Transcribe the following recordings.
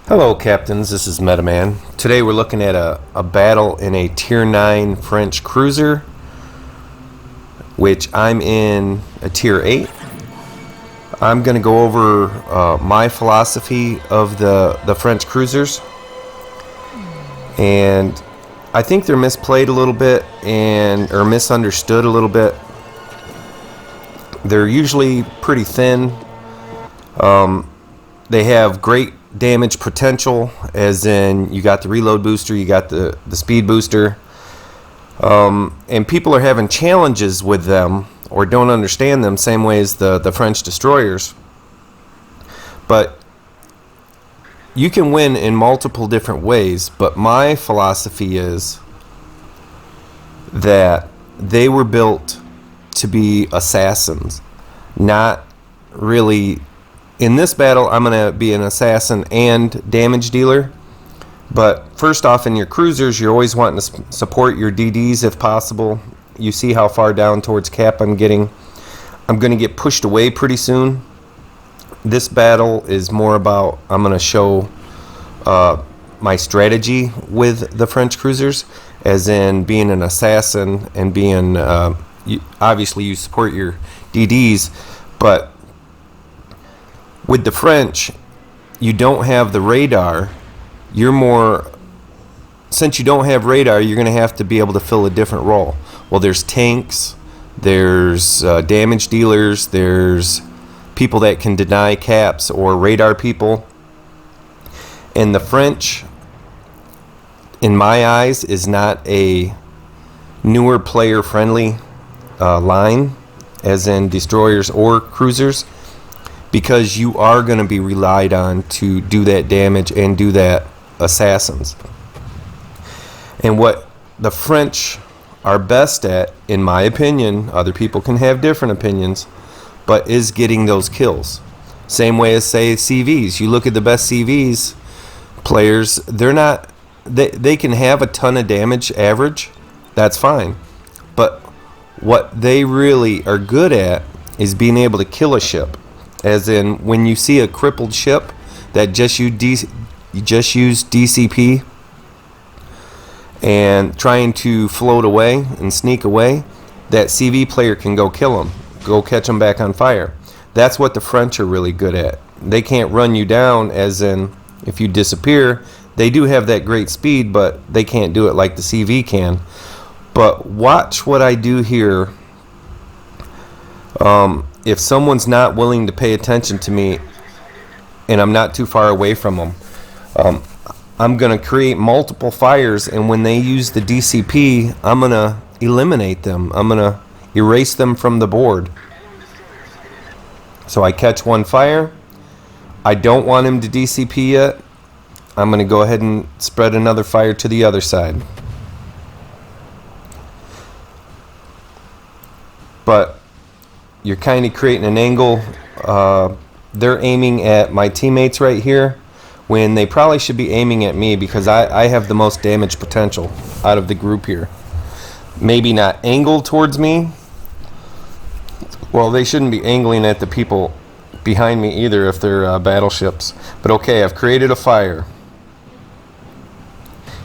Hello Captains, this is Metaman. Today we're looking at a battle in a Tier 9 French cruiser, which I'm in a Tier 8. I'm going to go over my philosophy of the French cruisers, and I think they're misplayed a little bit or misunderstood a little bit. They're usually pretty thin. They have great damage potential, as in you got the reload booster, you got the speed booster, and people are having challenges with them or don't understand them same way as the French destroyers. But you can win in multiple different ways, but my philosophy is that they were built to be assassins, not really. In this battle, I'm going to be an assassin and damage dealer. But first off, in your cruisers, you're always wanting to support your DDs if possible. You see how far down towards cap I'm getting. I'm going to get pushed away pretty soon. This battle is more about, I'm going to show my strategy with the French cruisers, as in being an assassin and being, obviously you support your DDs, but with the French, you don't have the radar. Since you don't have radar, you're going to have to be able to fill a different role. Well, there's tanks, there's damage dealers, there's people that can deny caps or radar people. And the French, in my eyes, is not a newer player-friendly line, as in destroyers or cruisers, because you are going to be relied on to do that damage and do that assassins. And what the French are best at, in my opinion, other people can have different opinions, but is getting those kills. Same way as, say, CVs. You look at the best CVs players, they can have a ton of damage average, that's fine. But what they really are good at is being able to kill a ship. As in, when you see a crippled ship that just used DCP and trying to float away and sneak away, that CV player can go kill them, go catch them back on fire. That's what the French are really good at. They can't run you down, as in, if you disappear, they do have that great speed, but they can't do it like the CV can. But watch what I do here. If someone's not willing to pay attention to me and I'm not too far away from them, I'm going to create multiple fires, and when they use the DCP, I'm going to eliminate them. I'm going to erase them from the board. So I catch one fire. I don't want him to DCP yet. I'm going to go ahead and spread another fire to the other side. But you're kind of creating an angle. They're aiming at my teammates right here when they probably should be aiming at me, because I have the most damage potential out of the group here. Maybe not angled towards me. Well, they shouldn't be angling at the people behind me either if they're battleships. But okay, I've created a fire.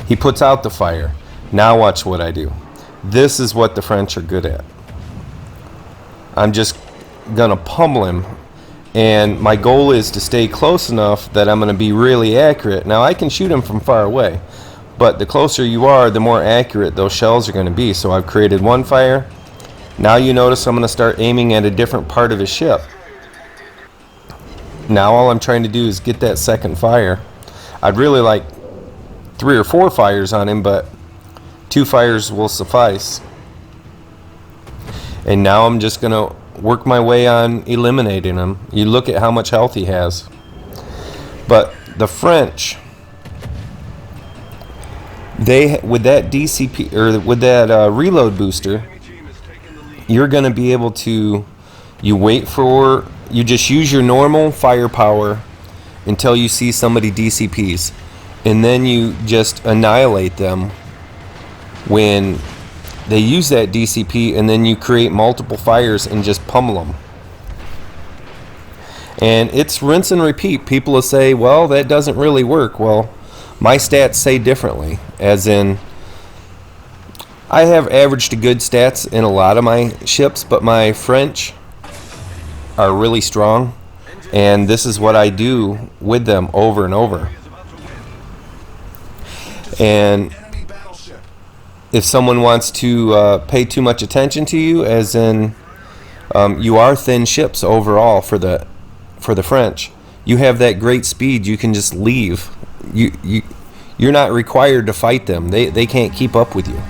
He puts out the fire. Now watch what I do. This is what the French are good at. I'm just gonna pummel him, and my goal is to stay close enough that I'm gonna be really accurate. Now I can shoot him from far away, but the closer you are, the more accurate those shells are gonna be. So I've created one fire. Now you notice I'm gonna start aiming at a different part of his ship. Now all I'm trying to do is get that second fire. I'd really like 3 or 4 fires on him, but 2 fires will suffice. And now I'm just going to work my way on eliminating him. You look at how much health he has. But the French, with that DCP or with that reload booster, you're going to be able to, you just use your normal firepower until you see somebody DCPs. And then you just annihilate them when they use that DCP, and then you create multiple fires and just pummel them. And it's rinse and repeat. People will say, well, that doesn't really work. Well, my stats say differently, as in I have average to good stats in a lot of my ships, but my French are really strong, and this is what I do with them over and over. And if someone wants to pay too much attention to you, as in you are thin ships overall for the French, you have that great speed, you can just leave. You're not required to fight them. They can't keep up with you.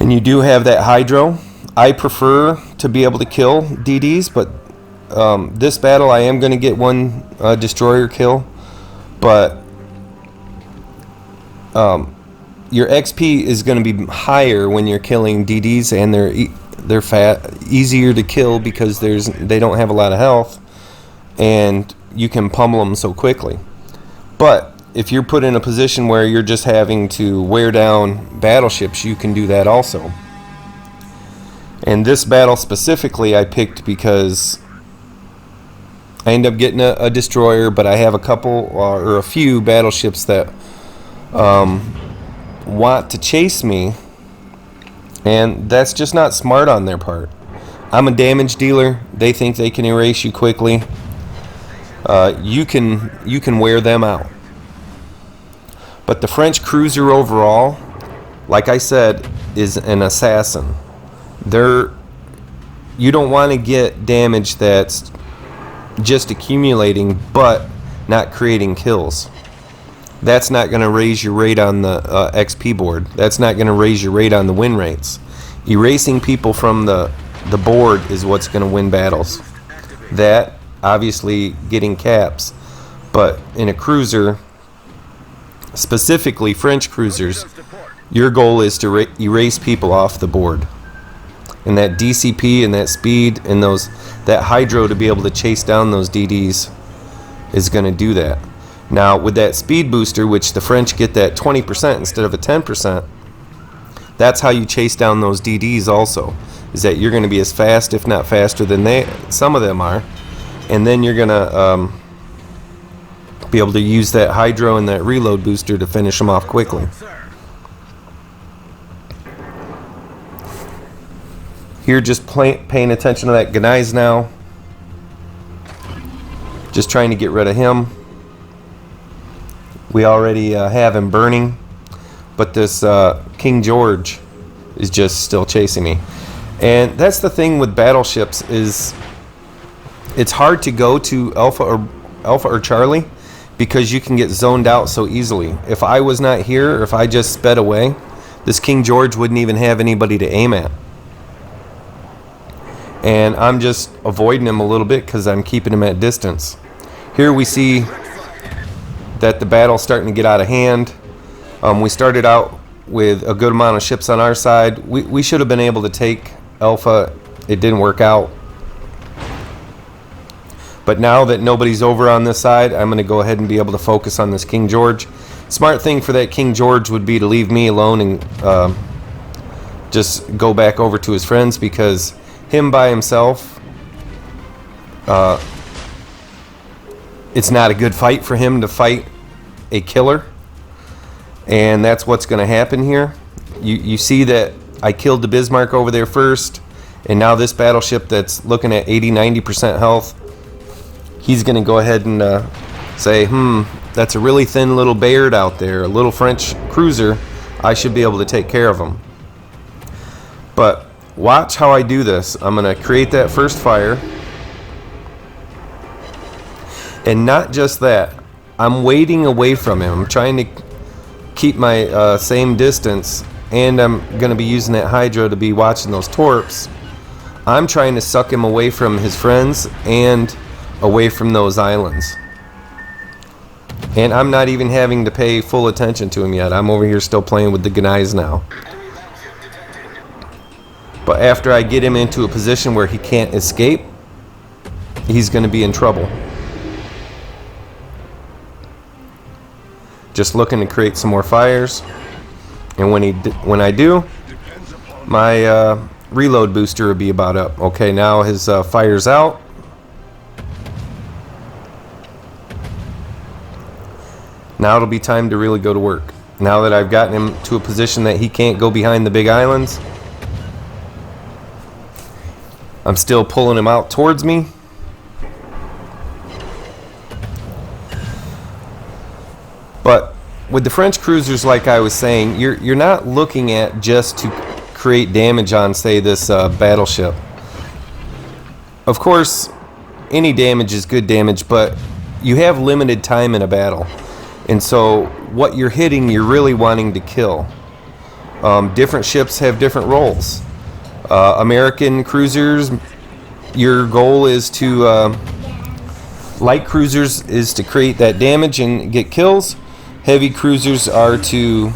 And you do have that hydro. I prefer to be able to kill DDs, but this battle I am going to get one destroyer kill. But your XP is going to be higher when you're killing DDs, and they're easier to kill because they don't have a lot of health, and you can pummel them so quickly. But if you're put in a position where you're just having to wear down battleships, you can do that also. And this battle specifically I picked because I end up getting a destroyer, but I have a couple or a few battleships that want to chase me, and that's just not smart on their part. I'm a damage dealer. They think they can erase you quickly. You can wear them out. But the French cruiser overall, like I said, is an assassin. You don't want to get damage that's just accumulating but not creating kills. That's not going to raise your rate on the XP board. That's not going to raise your rate on the win rates. Erasing people from the board is what's going to win battles. That, obviously, getting caps. But in a cruiser, specifically French cruisers, your goal is to erase people off the board. And that DCP and that speed and that hydro to be able to chase down those DDs is going to do that. Now, with that speed booster, which the French get that 20% instead of a 10%, that's how you chase down those DDs also, is that you're going to be as fast, if not faster than some of them are, and then you're going to be able to use that hydro and that reload booster to finish them off quickly. Here, just paying attention to that Gneiss now. Just trying to get rid of him. We already have him burning, but this King George is just still chasing me. And that's the thing with battleships, is it's hard to go to Alpha or Charlie because you can get zoned out so easily. If I was not here, or if I just sped away, this King George wouldn't even have anybody to aim at. And I'm just avoiding him a little bit because I'm keeping him at distance. Here we see that the battle's starting to get out of hand. We started out with a good amount of ships on our side. We should have been able to take Alpha. It didn't work out. But now that nobody's over on this side, I'm going to go ahead and be able to focus on this King George. Smart thing for that King George would be to leave me alone and just go back over to his friends, because him by himself, it's not a good fight for him to fight a killer, and that's what's going to happen here. You see that I killed the Bismarck over there first, and now this battleship that's looking at 80-90% health, he's going to go ahead and say, that's a really thin little Bayard out there, a little French cruiser. I should be able to take care of him. But watch how I do this. I'm going to create that first fire. And not just that, I'm waiting away from him. I'm trying to keep my same distance, and I'm going to be using that hydro to be watching those torps. I'm trying to suck him away from his friends and away from those islands. And I'm not even having to pay full attention to him yet. I'm over here still playing with the Gneiss now. But after I get him into a position where he can't escape, he's going to be in trouble. Just looking to create some more fires. And when I do, my reload booster will be about up. Okay, now his fire's out. Now it'll be time to really go to work. Now that I've gotten him to a position that he can't go behind the big islands, I'm still pulling him out towards me. But with the French cruisers, like I was saying, you're not looking at just to create damage on, say, this battleship. Of course, any damage is good damage, but you have limited time in a battle. And so what you're hitting, you're really wanting to kill. Different ships have different roles. American cruisers, your goal is to, light cruisers is to create that damage and get kills. Heavy cruisers are to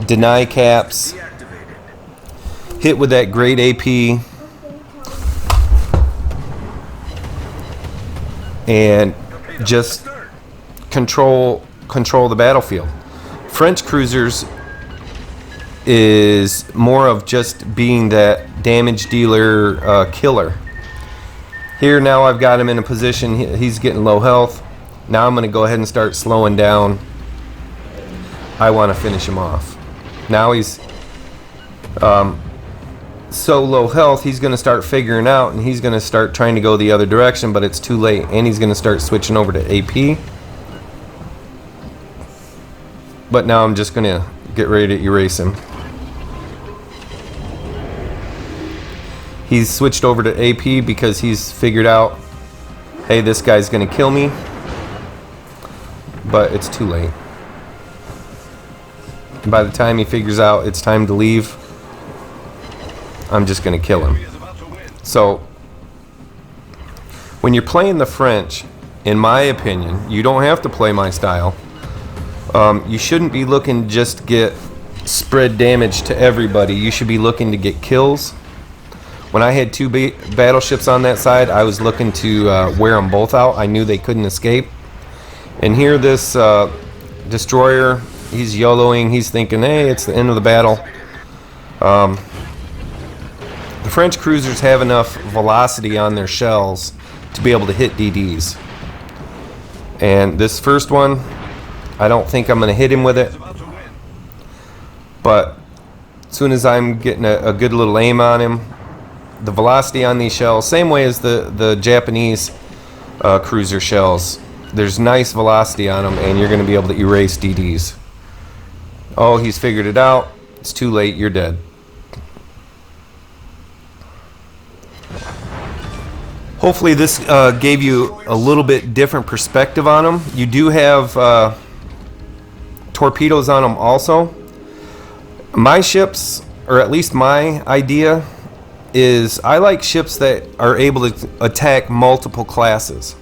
deny caps, hit with that great AP, and just control the battlefield. French cruisers is more of just being that damage dealer, killer. Here now I've got him in a position, he's getting low health. Now I'm going to go ahead and start slowing down. I want to finish him off. Now he's so low health, he's going to start figuring out, and he's going to start trying to go the other direction, but it's too late, and he's going to start switching over to AP. But now I'm just going to get ready to erase him. He's switched over to AP because he's figured out, hey, this guy's going to kill me, but it's too late. And by the time he figures out it's time to leave, I'm just going to kill him. So when you're playing the French, in my opinion, you don't have to play my style. You shouldn't be looking just to get spread damage to everybody. You should be looking to get kills. When I had two battleships on that side, I was looking to wear them both out. I knew they couldn't escape. And here this destroyer, he's YOLOing. He's thinking, hey, it's the end of the battle. The French cruisers have enough velocity on their shells to be able to hit DDs. And this first one, I don't think I'm going to hit him with it. But as soon as I'm getting a good little aim on him, the velocity on these shells, same way as the Japanese cruiser shells, there's nice velocity on them, and you're going to be able to erase DDs. Oh, he's figured it out. It's too late. You're dead. Hopefully this gave you a little bit different perspective on them. You do have torpedoes on them also. My ships, or at least my idea, is I like ships that are able to attack multiple classes.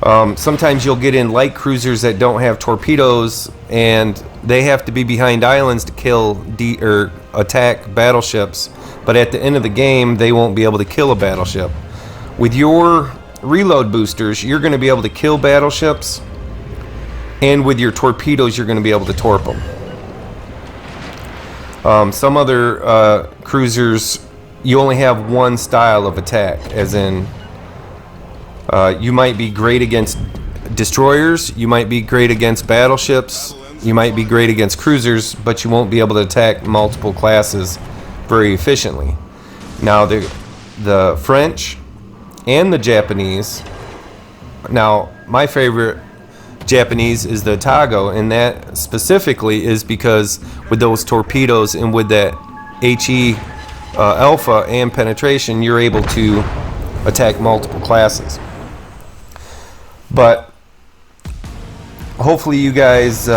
Sometimes you'll get in light cruisers that don't have torpedoes, and they have to be behind islands to kill or attack battleships, but at the end of the game they won't be able to kill a battleship. With your reload boosters, you're going to be able to kill battleships, and with your torpedoes you're going to be able to torp them. Some other cruisers, you only have one style of attack, as in you might be great against destroyers, you might be great against battleships, you might be great against cruisers, but you won't be able to attack multiple classes very efficiently. Now the French and the Japanese, now my favorite Japanese is the Tago, and that specifically is because with those torpedoes and with that HE alpha and penetration, you're able to attack multiple classes. But hopefully you guys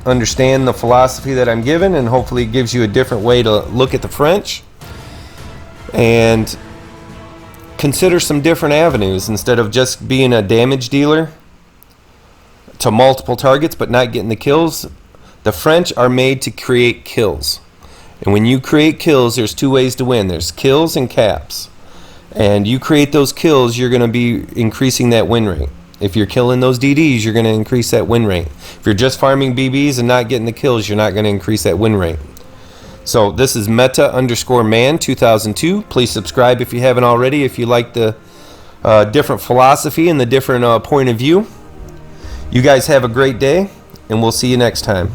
understand the philosophy that I'm giving, and hopefully it gives you a different way to look at the French and consider some different avenues. Instead of just being a damage dealer to multiple targets but not getting the kills, the French are made to create kills. And when you create kills, there's two ways to win. There's kills and caps. And you create those kills, you're going to be increasing that win rate. If you're killing those DDs, you're going to increase that win rate. If you're just farming BBs and not getting the kills, you're not going to increase that win rate. So this is Meta_Man 2002. Please subscribe if you haven't already, if you like the different philosophy and the different point of view. You guys have a great day, and we'll see you next time.